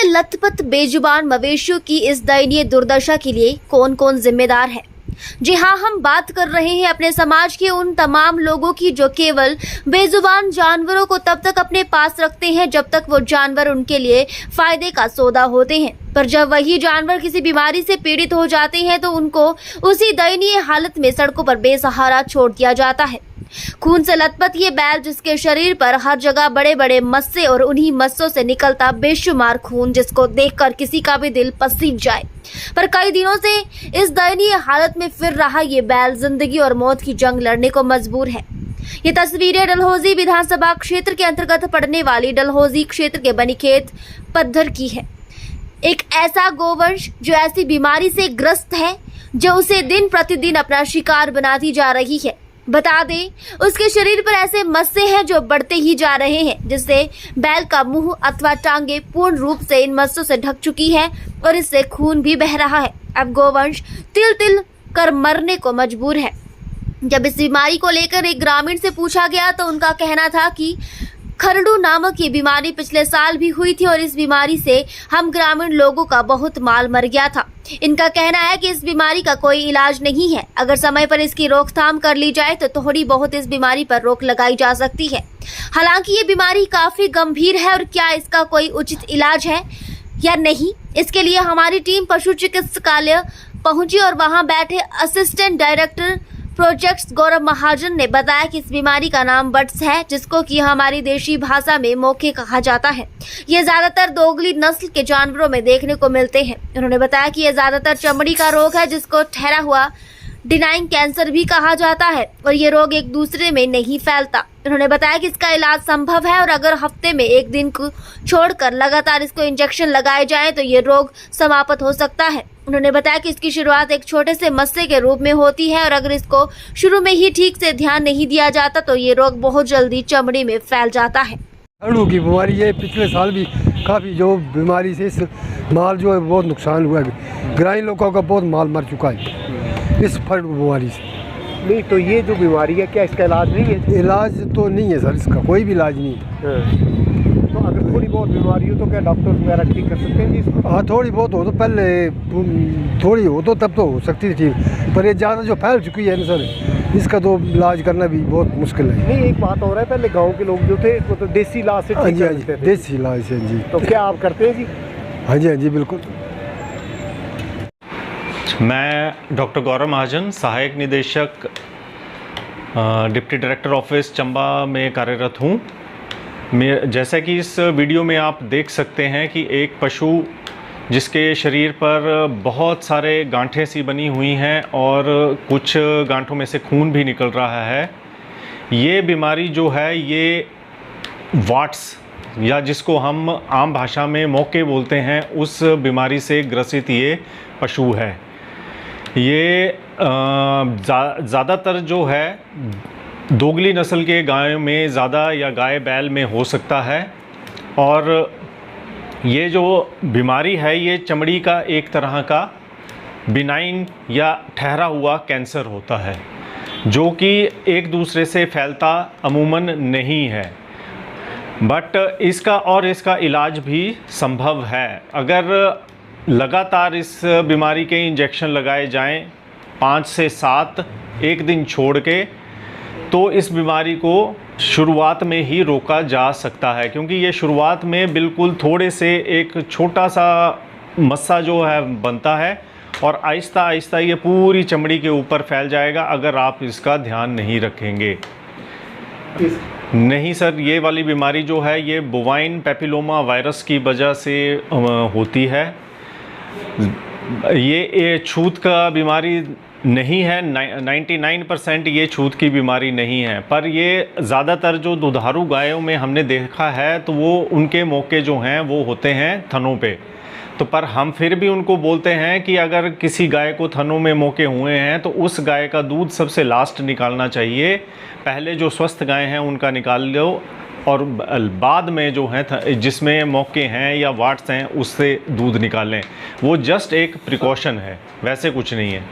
लथपथ बेजुबान मवेशियों की इस दयनीय दुर्दशा के लिए कौन कौन जिम्मेदार है? जी हाँ, हम बात कर रहे हैं अपने समाज के उन तमाम लोगों की जो केवल बेजुबान जानवरों को तब तक अपने पास रखते हैं जब तक वो जानवर उनके लिए फायदे का सौदा होते हैं, पर जब वही जानवर किसी बीमारी से पीड़ित हो जाते हैं तो उनको उसी दयनीय हालत में सड़कों पर बेसहारा छोड़ दिया जाता है। खून से लथपथ ये बैल, जिसके शरीर पर हर जगह बड़े बड़े मस्से और उन्हीं मस्सों से निकलता बेशुमार खून, जिसको देखकर किसी का भी दिल पसीज जाए, पर कई दिनों से इस दयनीय हालत में फिर रहा ये बैल जिंदगी और मौत की जंग लड़ने को मजबूर है। ये तस्वीरें डलहौजी विधानसभा क्षेत्र के अंतर्गत पड़ने वाली डलहौजी क्षेत्र के बनीखेत पद्धर की है। एक ऐसा गोवंश जो ऐसी बीमारी से ग्रस्त है जो उसे दिन प्रतिदिन अपना शिकार बनाती जा रही है। बता दें, उसके शरीर पर ऐसे मस्से हैं जो बढ़ते ही जा रहे हैं, जिससे बैल का मुंह अथवा टांगे पूर्ण रूप से इन मस्सों से ढक चुकी है और इससे खून भी बह रहा है। अब गोवंश तिल तिल कर मरने को मजबूर है। जब इस बीमारी को लेकर एक ग्रामीण से पूछा गया तो उनका कहना था कि खरड़ू नामक ये बीमारी पिछले साल भी हुई थी और इस बीमारी से हम ग्रामीण लोगों का बहुत माल मर गया था। इनका कहना है कि इस बीमारी का कोई इलाज नहीं है, अगर समय पर इसकी रोकथाम कर ली जाए तो थोड़ी बहुत इस बीमारी पर रोक लगाई जा सकती है। हालांकि ये बीमारी काफी गंभीर है और क्या इसका कोई उचित इलाज है या नहीं, इसके लिए हमारी टीम पशु चिकित्सालय पहुंची और वहां बैठे असिस्टेंट डायरेक्टर प्रोजेक्ट्स गौरव महाजन ने बताया कि इस बीमारी का नाम बट्स है, जिसको कि हमारी देशी भाषा में मोके कहा जाता है। ये ज्यादातर दोगली नस्ल के जानवरों में देखने को मिलते हैं। उन्होंने बताया कि ये ज्यादातर चमड़ी का रोग है, जिसको ठहरा हुआ डिनाइंग कैंसर भी कहा जाता है और ये रोग एक दूसरे में नहीं फैलता। उन्होंने बताया कि इसका इलाज संभव है और अगर हफ्ते में एक दिन को छोड़कर लगातार इसको इंजेक्शन लगाए जाएं तो ये रोग समाप्त हो सकता है। उन्होंने बताया कि इसकी शुरुआत एक छोटे से मस्से के रूप में होती है और अगर इसको शुरू में ही ठीक से ध्यान नहीं दिया जाता तो ये रोग बहुत जल्दी चमड़ी में फैल जाता है। खरड़ू की बीमारी है, पिछले साल भी काफ़ी जो बीमारी से इस माल जो है बहुत नुकसान हुआ है। ग्रामीण लोगों का बहुत माल मर चुका है इस खरड़ू बीमारी से। नहीं तो ये जो बीमारी है क्या इसका इलाज नहीं है? इलाज तो नहीं है सर, इसका कोई भी इलाज नहीं है। तो अगर थोड़ी बहुत बीमारी हो तो क्या डॉक्टर वगैरह ठीक कर सकते हैं जी इसको? हाँ, थोड़ी बहुत हो तो पहले थोड़ी हो तो तब तो हो सकती थी ठीक, पर ये ज़्यादा जो फैल चुकी है ना सर, इसका तो इलाज करना भी बहुत मुश्किल है। नहीं, एक बात और है, पहले गांव के लोग जो थे वो तो देसी इलाज से ठीक करते थे। देसी इलाज से जी। तो क्या आप करते हैं जी? हाँ जी, हाँ जी, बिल्कुल। मैं डॉक्टर गौरव महाजन, सहायक निदेशक डिप्टी डायरेक्टर ऑफिस चंबा में कार्यरत हूँ। जैसा कि इस वीडियो में आप देख सकते हैं कि एक पशु जिसके शरीर पर बहुत सारे गांठें सी बनी हुई हैं और कुछ गांठों में से खून भी निकल रहा है। ये बीमारी जो है ये वाट्स या जिसको हम आम भाषा में मोके बोलते हैं, उस बीमारी से ग्रसित ये पशु है। ये ज़्यादातर जो है दोगली नस्ल के गायों में ज़्यादा या गाय बैल में हो सकता है और ये जो बीमारी है ये चमड़ी का एक तरह का बिनाइन या ठहरा हुआ कैंसर होता है जो कि एक दूसरे से फैलता अमूमन नहीं है, बट इसका इलाज भी संभव है। अगर लगातार इस बीमारी के इंजेक्शन लगाए जाएं 5 से 7 एक दिन छोड़ के, तो इस बीमारी को शुरुआत में ही रोका जा सकता है, क्योंकि ये शुरुआत में बिल्कुल थोड़े से एक छोटा सा मस्सा जो है बनता है और आहिस्ता आहिस्ता ये पूरी चमड़ी के ऊपर फैल जाएगा अगर आप इसका ध्यान नहीं रखेंगे। नहीं सर, ये वाली बीमारी जो है ये बोवाइन पैपिलोमा वायरस की वजह से होती है। ये छूत का बीमारी नहीं है, 99% ये छूत की बीमारी नहीं है, पर ये ज़्यादातर जो दुधारू गायों में हमने देखा है तो वो उनके मौके जो हैं वो होते हैं थनों पे। तो पर हम फिर भी उनको बोलते हैं कि अगर किसी गाय को थनों में मौके हुए हैं तो उस गाय का दूध सबसे लास्ट निकालना चाहिए। पहले जो स्वस्थ गाय हैं उनका निकाल लो और बाद में जो है जिसमें मौके हैं या वाट्स हैं उससे दूध निकालें। वो जस्ट एक प्रिकॉशन है, वैसे कुछ नहीं है।